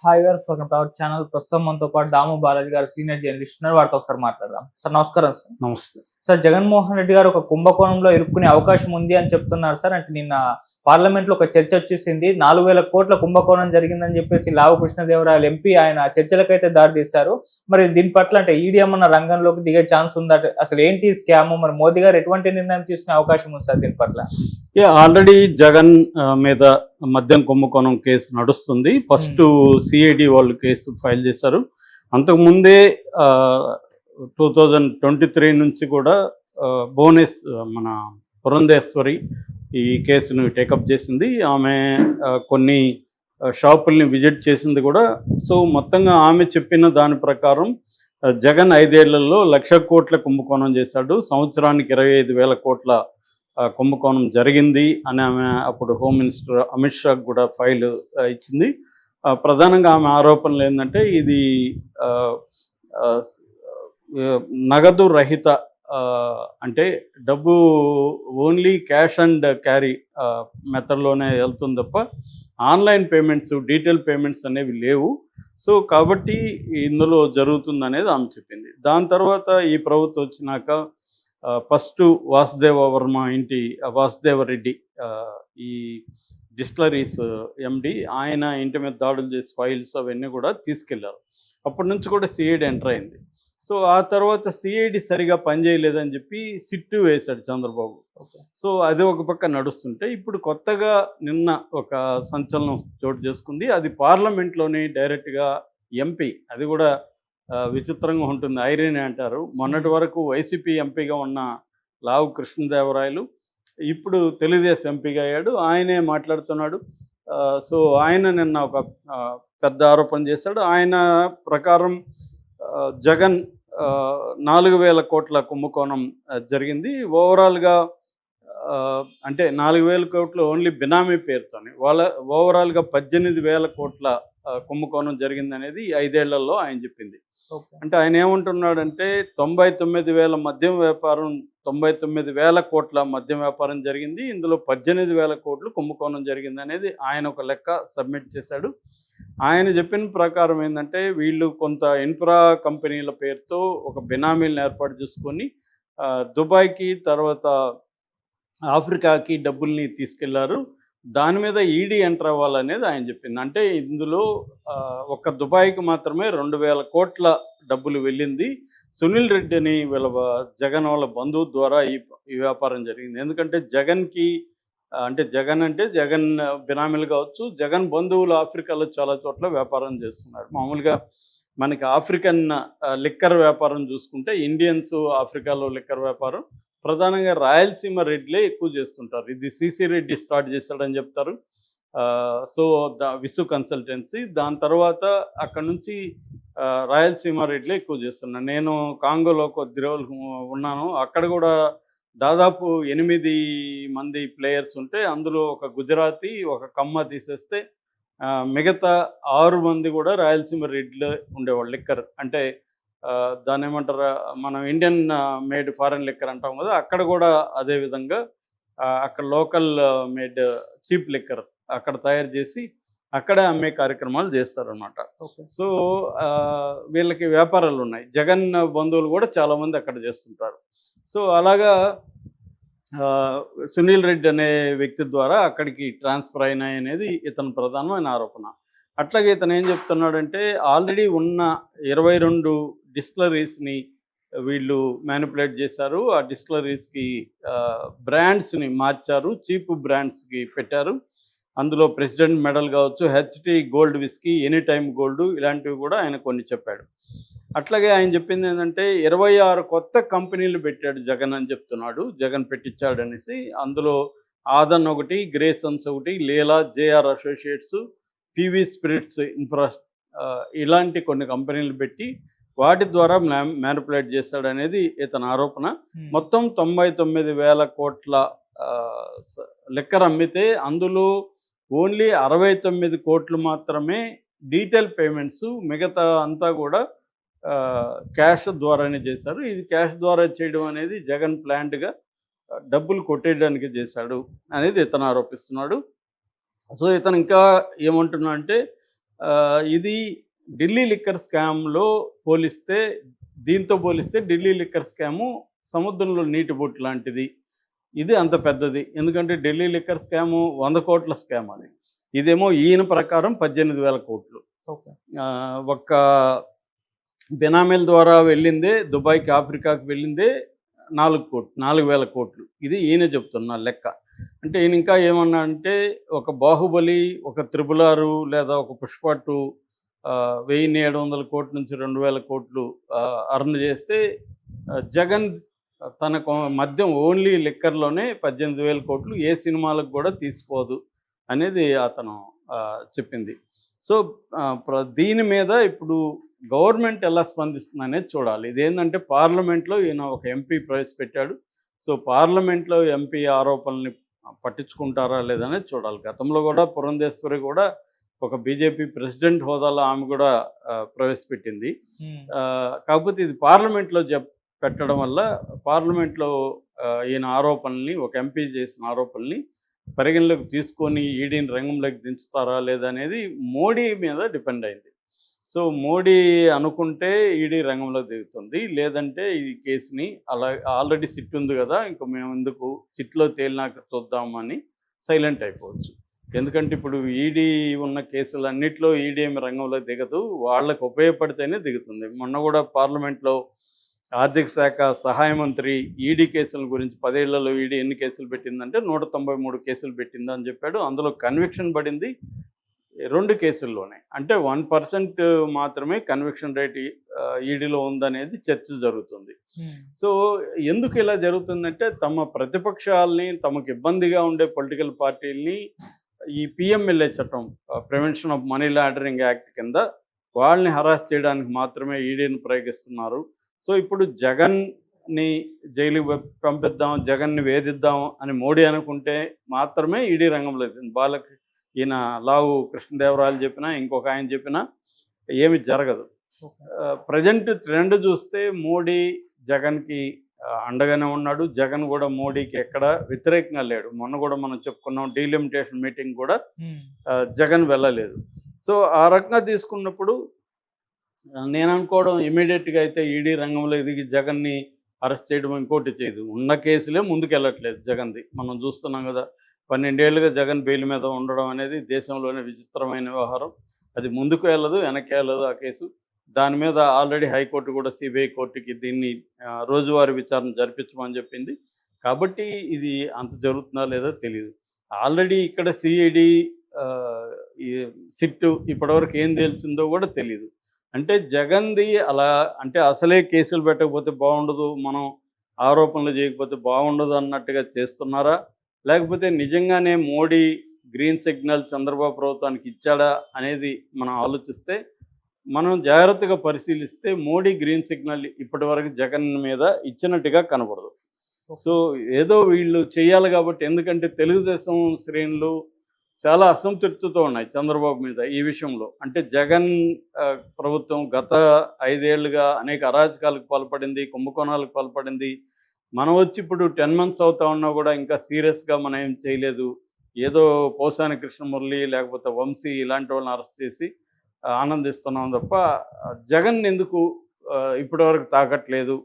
Hi గారు, welcome to our channel. ప్రస్తుతం మనతో పాటు దాము బాలాజీ గారు సీనియర్ జర్నలిస్ట్ ఉన్నారు. వారితో ఒకసారి మాట్లాడదాం. సార్ నమస్కారం సార్. నమస్తే. సార్, జగన్మోహన్ రెడ్డి గారు ఒక కుంభకోణంలో ఇరుక్కునే అవకాశం ఉంది అని చెప్తున్నారు సార్. అంటే నిన్న పార్లమెంట్ లో ఒక చర్చ వచ్చేసింది. 4,000 కోట్ల కుంభకోణం జరిగిందని చెప్పేసి లావు కృష్ణదేవరాయలు ఎంపీ ఆయన చర్చలకైతే దారితీశారు. మరి దీని పట్ల అంటే ఈడీ ఏమన్నా రంగంలోకి దిగే ఛాన్స్ ఉందా? అసలు ఏంటి స్కామ్? మరి మోదీ గారు ఎటువంటి నిర్ణయం తీసుకునే అవకాశం ఉంది సార్ దీని పట్ల? ఆల్రెడీ జగన్ మీద మద్యం కుంభకోణం కేసు నడుస్తుంది. ఫస్ట్ సిఐడి వాళ్ళు కేసు ఫైల్ చేశారు. అంతకుముందే 2023 నుంచి కూడా మన పురంధేశ్వరి ఈ కేసును టేకప్ చేసింది. ఆమె కొన్ని షాపుల్ని విజిట్ చేసింది కూడా. సో మొత్తంగా ఆమె చెప్పిన దాని ప్రకారం జగన్ 5 ఏళ్లలో 1,00,000 కోట్ల కుంభకోణం చేశాడు, సంవత్సరానికి 25,000 కోట్ల కుంభకోణం జరిగింది అని ఆమె అప్పుడు హోమ్ మినిస్టర్ అమిత్ షాకు కూడా ఫైల్ ఇచ్చింది. ప్రధానంగా ఆమె ఆరోపణలు ఏంటంటే ఇది నగదు రహిత, అంటే డబ్బు ఓన్లీ క్యాష్ అండ్ క్యారీ మెథడ్లోనే వెళ్తుంది తప్ప ఆన్లైన్ పేమెంట్స్, డీటెయిల్ పేమెంట్స్ అనేవి లేవు. సో కాబట్టి ఇందులో జరుగుతుంది అనేది ఆమె చెప్పింది. దాని తర్వాత ఈ ప్రభుత్వం వచ్చినాక ఫస్ట్ వాసుదేవ వర్మ ఇంటి వాసుదేవ రెడ్డి, ఈ డిస్టిలరీస్ ఎండి, ఆయన ఇంటి మీద దాడులు చేసి ఫైల్స్ అవన్నీ కూడా తీసుకెళ్లారు. అప్పటి నుంచి కూడా సిఐడి ఎంటర్ అయింది. సో ఆ తర్వాత సిఐడి సరిగా పనిచేయలేదని చెప్పి సిట్టు వేశాడు చంద్రబాబు. సో అది ఒక పక్క నడుస్తుంటే ఇప్పుడు కొత్తగా నిన్న ఒక సంచలనం చోటు చేసుకుంది. అది పార్లమెంట్లోని డైరెక్ట్గా ఎంపీ, అది కూడా విచిత్రంగా ఉంటుంది, ఐరన్ అంటారు. మొన్నటి వరకు వైసీపీ ఎంపీగా ఉన్న లావు కృష్ణదేవరాయలు ఇప్పుడు తెలుగుదేశం ఎంపీగా అయ్యాడు. ఆయనే మాట్లాడుతున్నాడు. సో ఆయన నిన్న ఒక పెద్ద ఆరోపణ చేశాడు. ఆయన ప్రకారం జగన్ 4,000 కోట్ల కుంభకోణం జరిగింది. ఓవరాల్గా అంటే 4,000 కోట్లు ఓన్లీ బినామీ పేరుతోనే ఓవరాల్గా 18,000 కోట్ల కుంభకోణం జరిగింది అనేది 5 ఏళ్లలో ఆయన చెప్పింది. అంటే ఆయన ఏమంటున్నాడంటే 99,000 మద్యం వ్యాపారం, 99,000 కోట్ల మద్యం వ్యాపారం జరిగింది, ఇందులో 18,000 కోట్లు కుంభకోణం జరిగింది అనేది ఆయన ఒక లెక్క సబ్మిట్ చేశాడు. ఆయన చెప్పిన ప్రకారం ఏంటంటే వీళ్ళు కొంత ఇన్ఫ్రా కంపెనీల పేరుతో ఒక బినామీలను ఏర్పాటు చేసుకొని దుబాయ్కి తర్వాత ఆఫ్రికాకి డబ్బుల్ని తీసుకెళ్లారు. దాని మీద ఈడీ ఎంటర్ అవ్వాలనేది ఆయన చెప్పింది. అంటే ఇందులో ఒక దుబాయ్కి మాత్రమే 2,000 కోట్ల డబ్బులు వెళ్ళింది. సునీల్ రెడ్డి అని జగన్ వాళ్ళ బంధువు ద్వారా ఈ వ్యాపారం జరిగింది. ఎందుకంటే జగన్ బినామీలు కావచ్చు, జగన్ బంధువులు ఆఫ్రికాలో చాలా చోట్ల వ్యాపారం చేస్తున్నారు. మామూలుగా మనకి ఆఫ్రికన్ లిక్కర్ వ్యాపారం చూసుకుంటే ఇండియన్స్ ఆఫ్రికాలో లిక్కర్ వ్యాపారం ప్రధానంగా రాయలసీమ రెడ్లే ఎక్కువ చేస్తుంటారు. ఇది సిసి రెడ్డి స్టార్ట్ చేశాడని చెప్తారు. సో విసు కన్సల్టెన్సీ, దాని తర్వాత అక్కడ నుంచి రాయలసీమ రెడ్లే ఎక్కువ చేస్తున్నాను. నేను కాంగోలో కొద్ది రోజులు ఉన్నాను. అక్కడ కూడా దాదాపు 8 మంది ప్లేయర్స్ ఉంటే అందులో ఒక గుజరాతీ, ఒక కమ్మ తీసేస్తే మిగతా 6 మంది కూడా రాయలసీమ రెడ్లు ఉండేవాళ్ళు. లిక్కర్ అంటే దాన్ని ఏమంటారు, మనం ఇండియన్ మేడ్ ఫారెన్ లిక్కర్ అంటాం కదా, అక్కడ కూడా అదేవిధంగా అక్కడ లోకల్ మేడ్ చీప్ లిక్కర్ అక్కడ తయారు చేసి అక్కడే అమ్మే కార్యక్రమాలు చేస్తారనమాట. సో వీళ్ళకి వ్యాపారాలు ఉన్నాయి. జగన్ బంధువులు కూడా చాలామంది అక్కడ చేస్తుంటారు. సో అలాగా సునీల్ రెడ్డి అనే వ్యక్తి ద్వారా అక్కడికి ట్రాన్స్ఫర్ అయినాయి అనేది ఇతని ప్రధానమైన ఆరోపణ. అట్లాగే ఇతను ఏం చెప్తున్నాడంటే ఆల్రెడీ ఉన్న 22 డిస్టిలరీస్ని వీళ్ళు మ్యానిపులేట్ చేశారు. ఆ డిస్టిలరీస్కి బ్రాండ్స్ని మార్చారు, చీప్ బ్రాండ్స్కి పెట్టారు. అందులో ప్రెసిడెంట్ మెడల్ కావచ్చు, HT gold whisky, any time gold, ఇలాంటివి కూడా ఆయన కొన్ని చెప్పాడు. అట్లాగే ఆయన చెప్పింది ఏంటంటే 26 కొత్త కంపెనీలు పెట్టాడు జగన్ అని చెప్తున్నాడు. జగన్ పెట్టించాడు అనేసి. అందులో ఆదన్ ఒకటి, గ్రేసన్స్ ఒకటి, లీలా, జేఆర్ అసోసియేట్స్, పివి స్పిరిట్స్ ఇలాంటి కొన్ని కంపెనీలు పెట్టి వాటి ద్వారా మ్యానిపులేట్ చేశాడనేది ఇతని ఆరోపణ. మొత్తం 99,000 కోట్ల లిక్కర్ అమ్మితే అందులో ఓన్లీ 69 కోట్లు మాత్రమే డీటెయిల్ పేమెంట్స్, మిగతా అంతా కూడా క్యాష్ ద్వారానే చేశారు. ఇది క్యాష్ ద్వారా చేయడం అనేది జగన్ ప్లాంట్గా డబ్బులు కొట్టేయడానికి చేశాడు అనేది ఇతను ఆరోపిస్తున్నాడు. సో ఇతను ఇంకా ఏమంటున్నా అంటే ఇది ఢిల్లీ లిక్కర్ స్కామ్లో పోలిస్తే దీంతో పోలిస్తే ఢిల్లీ లిక్కర్ స్కాము సముద్రంలో నీటి బొట్టు లాంటిది. ఇది అంత పెద్దది. ఎందుకంటే ఢిల్లీ లిక్కర్ స్కాము 100 కోట్ల స్కామ్ అది. ఇదేమో ఈయన ప్రకారం 18,000 కోట్లు. ఓకే. ఒక్క బెనామీల ద్వారా వెళ్ళిందే దుబాయ్‌కి, ఆఫ్రికాకి వెళ్ళిందే 4,000 కోట్లు. ఇది ఈయన చెప్తున్న లెక్క. అంటే ఈయన ఇంకా ఏమన్నా అంటే ఒక 'బాహుబలి', ఒక 'త్రిబుల్ ఆర్' లేదా ఒక 'పుష్ప 2' 1,700 కోట్ల నుంచి 2,000 కోట్లు అర్న్ చేస్తే జగన్ తన మద్యం ఓన్లీ లిక్కర్‌లోనే 18,000 కోట్లు ఏ సినిమాలకు కూడా తీసిపోదు అనేది అతను చెప్పింది. సో, దీని మీద ఇప్పుడు గవర్నమెంట్ ఎలా స్పందిస్తుందనేది చూడాలి. ఇదేంటంటే పార్లమెంట్‌లో ఈయన ఒక ఎంపీ ప్రవేశపెట్టాడు. సో, పార్లమెంట్‌లో ఎంపీ ఆరోపణల్ని పట్టించుకుంటారా లేదనేది చూడాలి. గతంలో కూడా పురంధేశ్వరి కూడా ఒక బీజేపీ ప్రెసిడెంట్ హోదాలో ఆమె కూడా ప్రవేశపెట్టింది. కాకపోతే ఇది పార్లమెంట్లో పెట్టడం వల్ల పార్లమెంట్లో ఈయన ఆరోపణల్ని, ఒక ఎంపీ చేసిన ఆరోపణల్ని పరిగణలోకి తీసుకొని ఈడీని రంగంలోకి దించుతారా లేదా అనేది మోడీ మీద డిపెండ్ అయింది. సో, మోడీ అనుకుంటే ఈడీ రంగంలోకి దిగుతుంది. లేదంటే ఈ కేసుని అలా ఆల్రెడీ సిట్ ఉంది కదా, ఇంక మేము ఎందుకు సిట్లో తేలినాక చూద్దామని సైలెంట్ అయిపోవచ్చు. ఎందుకంటే ఇప్పుడు ఈడీ ఉన్న కేసులన్నిట్లో ఈడీ ఏమి రంగంలో దిగదు, వాళ్ళకు ఉపయోగపడితేనే దిగుతుంది. మొన్న కూడా పార్లమెంట్లో ఆర్థిక శాఖ సహాయ మంత్రి ఈడీ కేసుల గురించి 10 ఏళ్లలో ఈడీ ఎన్ని కేసులు పెట్టిందంటే 193 కేసులు పెట్టిందని చెప్పాడు. అందులో కన్విక్షన్ పడింది 2 కేసుల్లోనే. అంటే 1% మాత్రమే కన్విక్షన్ రేట్ ఈడీలో ఉందనేది చర్చ జరుగుతుంది. సో, ఎందుకు ఇలా జరుగుతుందంటే తమ ప్రతిపక్షాలని, తమకు ఇబ్బందిగా ఉండే పొలిటికల్ పార్టీలని ఈ పిఎంఎల్ఏ చట్టం, prevention of money laundering act కింద వాళ్ళని హరాస్ చేయడానికి మాత్రమే ఈడీని ప్రయోగిస్తున్నారు. సో, ఇప్పుడు జగన్ని జైలుకి పంపిద్దాం, జగన్ని వేధిద్దాం అని మోడీ అనుకుంటే మాత్రమే ఈడీ రంగంలో ఈయన లావు కృష్ణదేవరాయలు చెప్పినా, ఇంకొక ఆయన చెప్పినా ఏమి జరగదు. ప్రజెంట్ ట్రెండ్ చూస్తే మోడీ జగన్కి అండగానే ఉన్నాడు. జగన్ కూడా మోడీకి ఎక్కడ వ్యతిరేకంగా లేడు. మొన్న కూడా మనం చెప్పుకున్నాం, డీలిమిటేషన్ మీటింగ్ కూడా జగన్ వెళ్ళలేదు. సో, ఆ రకంగా తీసుకున్నప్పుడు నేను అనుకోవడం ఇమీడియట్గా అయితే ఈడీ రంగంలో ఎదిగి జగన్ని అరెస్ట్ చేయడం ఇంకోటి చేయదు. ఉన్న కేసులే ముందుకెళ్ళట్లేదు జగన్ది. మనం చూస్తున్నాం కదా, 12 ఏళ్ళుగా జగన్ బెయిల్ మీద ఉండడం అనేది దేశంలోనే విచిత్రమైన వ్యవహారం. అది ముందుకు వెళ్ళదు, వెనక్కి వెళ్ళదు ఆ కేసు. దాని మీద ఆల్రెడీ హైకోర్టు కూడా సిబిఐ కోర్టుకి దీన్ని రోజువారీ విచారణ జరిపించమని చెప్పింది. కాబట్టి ఇది అంత జరుగుతుందా లేదో తెలియదు. ఆల్రెడీ ఇక్కడ సిఐడి, ఈ సిట్టు ఇప్పటివరకు ఏం తెలిసిందో కూడా తెలియదు. అంటే జగన్ది అలా అంటే అసలే కేసులు పెట్టకపోతే బాగుండదు, మనం ఆరోపణలు చేయకపోతే బాగుండదు అన్నట్టుగా చేస్తున్నారా, లేకపోతే నిజంగానే మోడీ గ్రీన్ సిగ్నల్ చంద్రబాబు ప్రభుత్వానికి ఇచ్చాడా అనేది మనం ఆలోచిస్తే, మనం జాగ్రత్తగా పరిశీలిస్తే మోడీ గ్రీన్ సిగ్నల్ ఇప్పటివరకు జగన్ మీద ఇచ్చినట్టుగా కనబడదు. సో, ఏదో వీళ్ళు చేయాలి కాబట్టి, ఎందుకంటే తెలుగుదేశం శ్రేణులు చాలా అసంతృప్తితో ఉన్నాయి చంద్రబాబు మీద ఈ విషయంలో. అంటే జగన్ ప్రభుత్వం గత 5 ఏళ్లుగా అనేక అరాచకాలకు పాల్పడింది, కుంభకోణాలకు పాల్పడింది. మనం వచ్చి ఇప్పుడు 10 మంత్స్ అవుతా ఉన్నా కూడా ఇంకా సీరియస్గా మనం ఏం చేయలేదు. ఏదో పోసాని కృష్ణమురళి లేకపోతే వంశీ ఇలాంటి వాళ్ళని అరెస్ట్ చేసి ఆనందిస్తున్నాం తప్ప జగన్ ఎందుకు ఇప్పటివరకు తాకట్లేదు.